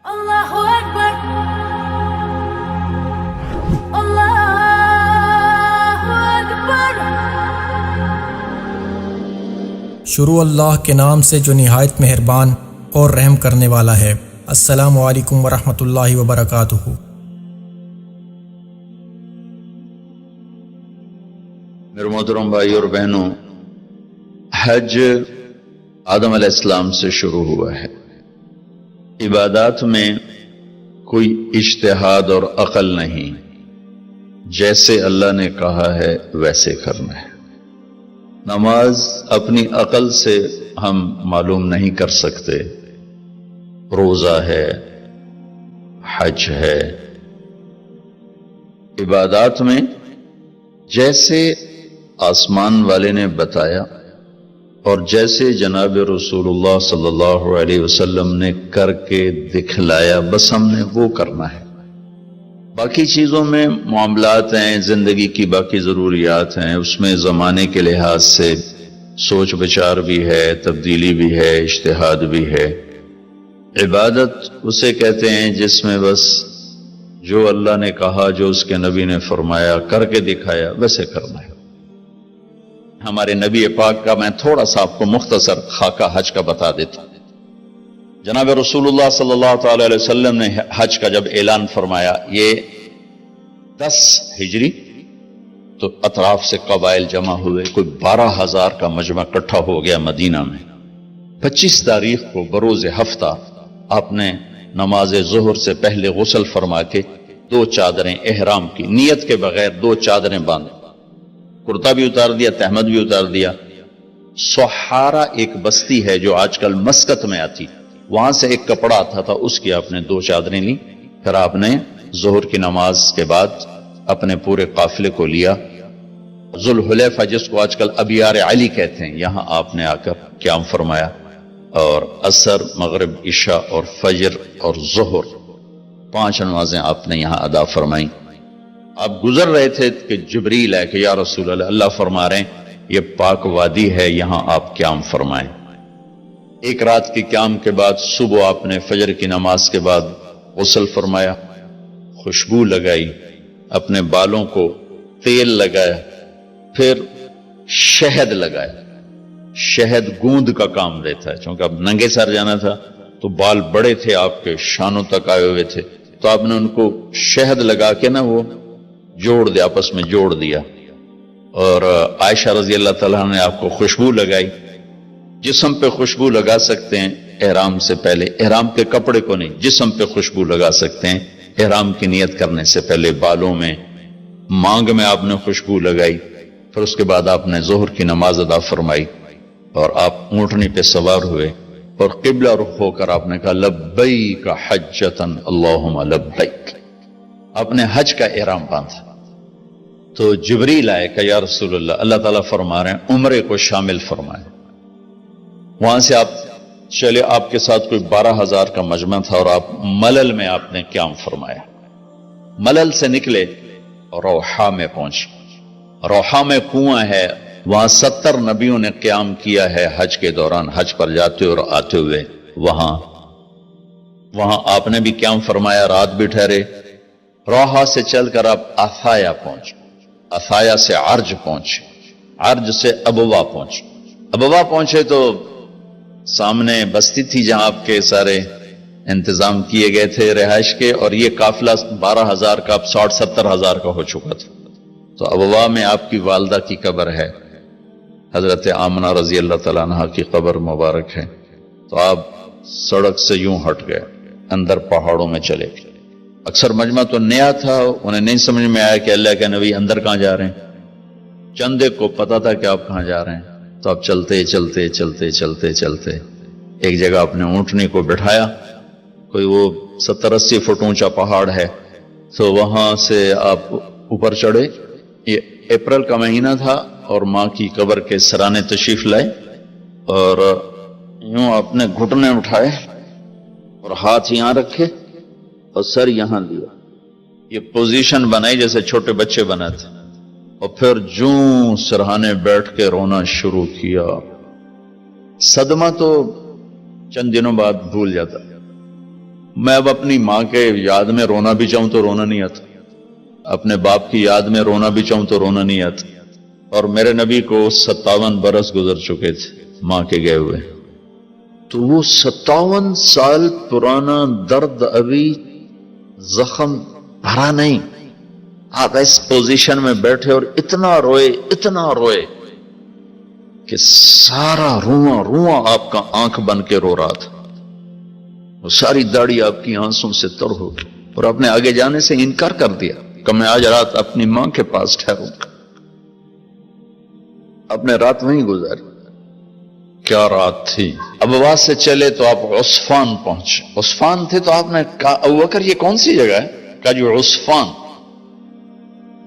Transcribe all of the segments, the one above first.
Allahu Akbar, Allahu Akbar. شروع اللہ کے نام سے جو نہایت مہربان اور رحم کرنے والا ہے۔ السلام علیکم ورحمۃ اللہ وبرکاتہ۔ میرے محترم بھائی اور بہنوں، حج آدم علیہ السلام سے شروع ہوا ہے۔ عبادات میں کوئی اجتہاد اور عقل نہیں، جیسے اللہ نے کہا ہے ویسے کرنا ہے۔ نماز اپنی عقل سے ہم معلوم نہیں کر سکتے، روزہ ہے، حج ہے۔ عبادات میں جیسے آسمان والے نے بتایا اور جیسے جناب رسول اللہ صلی اللہ علیہ وسلم نے کر کے دکھلایا، بس ہم نے وہ کرنا ہے۔ باقی چیزوں میں معاملات ہیں، زندگی کی باقی ضروریات ہیں، اس میں زمانے کے لحاظ سے سوچ بچار بھی ہے، تبدیلی بھی ہے، اجتہاد بھی ہے۔ عبادت اسے کہتے ہیں جس میں بس جو اللہ نے کہا، جو اس کے نبی نے فرمایا، کر کے دکھایا، ویسے کرنا ہے۔ ہمارے نبی پاک کا میں تھوڑا سا آپ کو مختصر خاکہ حج کا بتا دیتا ہوں۔ جناب رسول اللہ صلی اللہ تعالی علیہ وسلم نے حج کا جب اعلان فرمایا، یہ 10 ہجری، تو اطراف سے قبائل جمع ہوئے، کوئی 12,000 کا مجمع اکٹھا ہو گیا مدینہ میں۔ 25 تاریخ کو بروز ہفتہ آپ نے نماز ظہر سے پہلے غسل فرما کے 2 چادریں احرام کی، نیت کے بغیر 2 چادریں باندھ، کرتا بھی اتار دیا، تہمد بھی اتار دیا۔ سحارا ایک بستی ہے جو آج کل مسقط میں آتی، وہاں سے ایک کپڑا آتا تھا، اس کی آپ نے 2 چادریں لی۔ پھر آپ نے ظہر کی نماز کے بعد اپنے پورے قافلے کو لیا، ذوالحلیفہ جس کو آج کل ابیار علی کہتے ہیں، یہاں آپ نے آ کر قیام فرمایا، اور عصر، مغرب، عشاء اور فجر اور ظہر 5 نمازیں آپ نے یہاں ادا فرمائیں۔ آپ گزر رہے تھے کہ جبریل ہے کہ یا رسول اللہ، اللہ فرما رہے ہیں یہ پاک وادی ہے، یہاں آپ قیام فرمائیں۔ ایک رات کی قیام کے بعد صبح آپ نے فجر کی نماز کے بعد غسل فرمایا، خوشبو لگائی، اپنے بالوں کو تیل لگایا، پھر شہد لگایا۔ شہد گوند کا کام دیتا ہے، چونکہ اب ننگے سر جانا تھا تو بال بڑے تھے، آپ کے شانوں تک آئے ہوئے تھے، تو آپ نے ان کو شہد لگا کے نا وہ جوڑ دیا، آپس میں جوڑ دیا۔ اور عائشہ رضی اللہ تعالیٰ نے آپ کو خوشبو لگائی۔ جسم پہ خوشبو لگا سکتے ہیں احرام سے پہلے، احرام کے کپڑے کو نہیں، جسم پہ خوشبو لگا سکتے ہیں احرام کی نیت کرنے سے پہلے۔ بالوں میں، مانگ میں آپ نے خوشبو لگائی۔ پھر اس کے بعد آپ نے ظہر کی نماز ادا فرمائی اور آپ اونٹنی پہ سوار ہوئے اور قبلہ رخ ہو کر آپ نے کہا لبیک حجۃ اللہم لبیک۔ آپ نے حج کا احرام باندھا تو جبریل آئے کہ یا رسول اللہ، اللہ تعالیٰ فرما رہے ہیں عمرے کو شامل فرمائے۔ وہاں سے آپ چلے، آپ کے ساتھ کوئی 12,000 کا مجمع تھا، اور آپ ملل میں آپ نے قیام فرمایا۔ ملل سے نکلے اور روحا میں پہنچے۔ روحا میں کنواں ہے، وہاں 70 نبیوں نے قیام کیا ہے حج کے دوران، حج پر جاتے اور آتے ہوئے۔ وہاں آپ نے بھی قیام فرمایا، رات بھی ٹھہرے۔ روحا سے چل کر آپ افایا پہنچے، افایا سے عرج پہنچے، عرج سے ابوا پہنچے۔ ابوا پہنچے تو سامنے بستی تھی جہاں آپ کے سارے انتظام کیے گئے تھے رہائش کے، اور یہ قافلہ 12,000 کا اب 60-70,000 کا ہو چکا تھا۔ تو ابوا میں آپ کی والدہ کی قبر ہے، حضرت آمنہ رضی اللہ تعالیٰ عنہ کی قبر مبارک ہے۔ تو آپ سڑک سے یوں ہٹ گئے، اندر پہاڑوں میں چلے گئے۔ اکثر مجمع تو نیا تھا، انہیں نہیں سمجھ میں آیا کہ اللہ کے نبی اندر کہاں جا رہے ہیں۔ چند ایک کو پتا تھا کہ آپ کہاں جا رہے ہیں، تو آپ چلتے چلتے چلتے چلتے چلتے ایک جگہ اپنے اونٹنی کو بٹھایا، کوئی وہ 70-80 فٹ اونچا پہاڑ ہے، تو وہاں سے آپ اوپر چڑھے۔ یہ اپریل کا مہینہ تھا اور ماں کی قبر کے سرانے تشریف لائے، اور یوں اپنے گھٹنے اٹھائے اور ہاتھ یہاں رکھے اور سر یہاں لیا، یہ پوزیشن بنائی جیسے چھوٹے بچے بناتے، اور پھر جوں سرہانے بیٹھ کے رونا شروع کیا۔ صدمہ تو چند دنوں بعد بھول جاتا، میں اب اپنی ماں کے یاد میں رونا بھی چاہوں تو رونا نہیں آتا، اپنے باپ کی یاد میں رونا بھی چاہوں تو رونا نہیں آتا، اور میرے نبی کو 57 برس گزر چکے تھے ماں کے گئے ہوئے، تو وہ 57 سال پرانا درد ابھی زخم بھرا نہیں، آپ اس پوزیشن میں بیٹھے اور اتنا روئے کہ سارا رواں آپ کا آنکھ بن کے رو رہا تھا، وہ ساری داڑھی آپ کی آنسوں سے تر ہو گئی، اور آپ نے آگے جانے سے انکار کر دیا کہ میں آج رات اپنی ماں کے پاس ٹھہروں گا۔ آپ نے رات وہیں گزاری، کیا رات تھی۔ ابوا سے چلے تو آپ عصفان پہنچے، عصفان تھے تو آپ نے کہا ابوبکر یہ کون سی جگہ ہے؟ کہا جو عصفان۔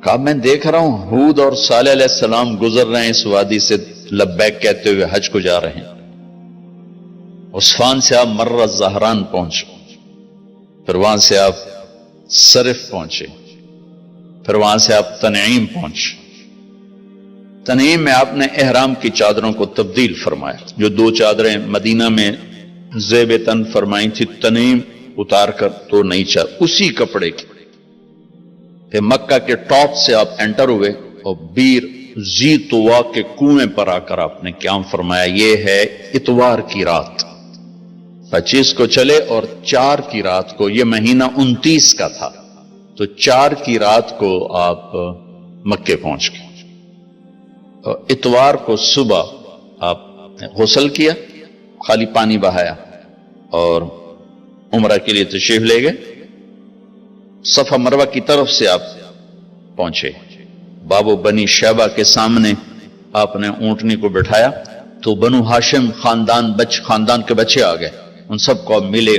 کہا میں دیکھ رہا ہوں ہود اور صالح علیہ السلام گزر رہے ہیں اس وادی سے، لبیک کہتے ہوئے حج کو جا رہے ہیں۔ عصفان سے آپ مرہ زہران پہنچے، پھر وہاں سے آپ صرف پہنچے، پھر وہاں سے آپ تنعیم پہنچے۔ تنعیم میں آپ نے احرام کی چادروں کو تبدیل فرمایا، جو 2 چادریں مدینہ میں زیب تن فرمائی تھی، تنعیم اتار کر تو نئی چادر اسی کپڑے کی۔ پھر مکہ کے ٹاپ سے آپ انٹر ہوئے اور بیر زی طوا کے کنویں پر آ کر آپ نے قیام فرمایا۔ یہ ہے اتوار کی رات، 25 کو چلے اور 4 کی رات کو، یہ مہینہ 29 کا تھا، تو 4 کی رات کو آپ مکے پہنچ گئے۔ اور اتوار کو صبح آپ نے غسل کیا، خالی پانی بہایا اور عمرہ کے لیے تشریف لے گئے۔ صفا مروہ کی طرف سے آپ پہنچے، باب و بنی شیبہ کے سامنے آپ نے اونٹنی کو بٹھایا تو بنو ہاشم خاندان کے بچے آ گئے، ان سب کو ملے،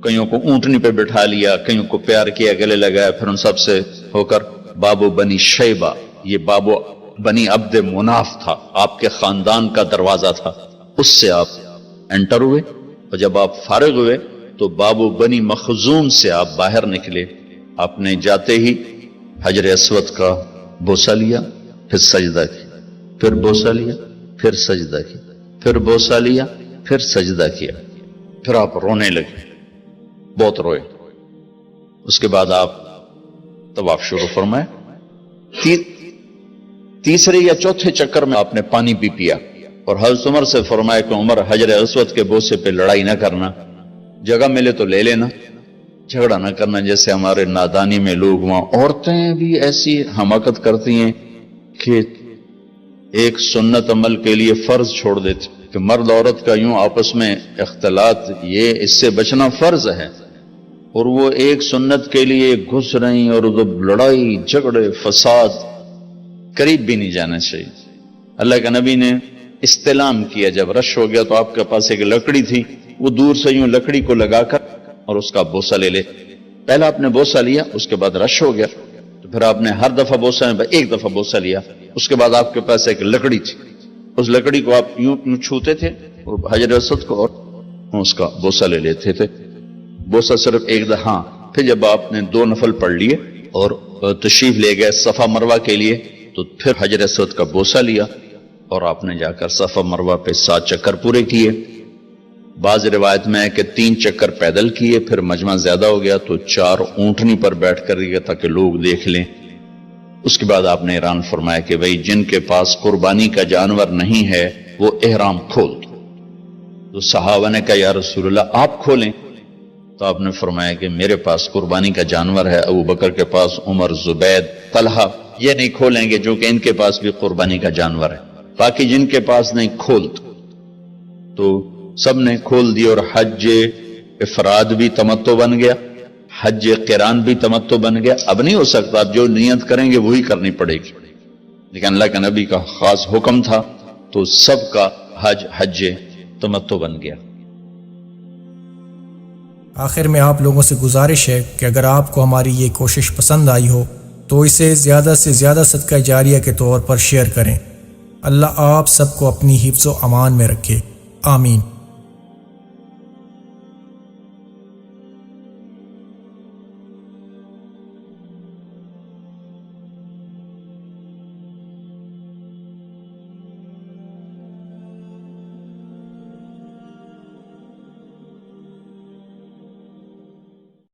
کئیوں کو اونٹنی پہ بٹھا لیا، کئیوں کو پیار کیا، گلے لگایا، پھر ان سب سے ہو کر باب و بنی شیبہ، یہ باب و بنی عبد مناف تھا، آپ کے خاندان کا دروازہ تھا، اس سے آپ انٹر ہوئے، اور جب آپ فارغ ہوئے تو باب و بنی مخزوم سے آپ باہر نکلے۔ آپ نے جاتے ہی حجر اسود کا بوسہ لیا، پھر سجدہ کیا، پھر بوسہ لیا، پھر سجدہ کیا، پھر بوسہ لیا، پھر سجدہ کیا، پھر آپ رونے لگے، بہت روئے۔ اس کے بعد آپ طواف شروع فرمائے۔ تیسرے یا چوتھے چکر میں آپ نے پانی بھی پیا، اور حضرت عمر سے فرمایا کہ عمر حجر اسود کے بوسے پہ لڑائی نہ کرنا، جگہ ملے تو لے لینا، جھگڑا نہ کرنا، جیسے ہمارے نادانی میں لوگ وہاں عورتیں بھی ایسی حماقت کرتی ہیں کہ ایک سنت عمل کے لیے فرض چھوڑ دیتے کہ مرد عورت کا یوں آپس میں اختلاط، یہ اس سے بچنا فرض ہے، اور وہ ایک سنت کے لیے گھس رہی، اور لڑائی جھگڑے فساد، قریب بھی نہیں جانا چاہیے۔ اللہ کے نبی نے استلام کیا، جب رش ہو گیا تو آپ کے پاس ایک لکڑی تھی، وہ دور سے یوں لکڑی کو لگا کر اور اس کا بوسہ لے لے۔ پہلا آپ نے بوسہ لیا، اس کے بعد رش ہو گیا تو پھر آپ نے ہر دفعہ بوسہ میں ایک دفعہ بوسہ لیا، اس کے بعد آپ کے پاس ایک لکڑی تھی، اس لکڑی کو آپ یوں چھوتے تھے اور حجر اسود کو، اور اس کا بوسہ لے لیتے تھے۔ بوسہ صرف ایک دفعہ، پھر جب آپ نے 2 نفل پڑھ لیے اور تشریف لے گئے صفا مروہ کے لیے، تو پھر حجر اسود کا بوسہ لیا اور آپ نے جا کر صفا مروہ پہ 7 چکر پورے کیے۔ بعض روایت میں ہے کہ 3 چکر پیدل کیے، پھر مجمع زیادہ ہو گیا تو 4 اونٹنی پر بیٹھ کر گیا تاکہ لوگ دیکھ لیں۔ اس کے بعد آپ نے اعلان فرمایا کہ بھئی جن کے پاس قربانی کا جانور نہیں ہے وہ احرام کھول دو۔ تو صحابہ نے کہا یا رسول اللہ آپ کھولیں، تو آپ نے فرمایا کہ میرے پاس قربانی کا جانور ہے، ابو بکر کے پاس، عمر، زبید، طلحہ یہ نہیں کھولیں گے جو کہ ان کے پاس بھی قربانی کا جانور ہے، باقی جن کے پاس نہیں کھول دو۔ تو سب نے کھول دی، اور حج افراد بھی تمتع بن گیا، حج قران بھی تمتع بن گیا۔ اب نہیں ہو سکتا، اب جو نیت کریں گے وہی کرنی پڑے گی، لیکن اللہ کے نبی کا خاص حکم تھا تو سب کا حج تمتع بن گیا۔ آخر میں آپ لوگوں سے گزارش ہے کہ اگر آپ کو ہماری یہ کوشش پسند آئی ہو تو اسے زیادہ سے زیادہ صدقہ جاریہ کے طور پر شیئر کریں۔ اللہ آپ سب کو اپنی حفظ و امان میں رکھے، آمین۔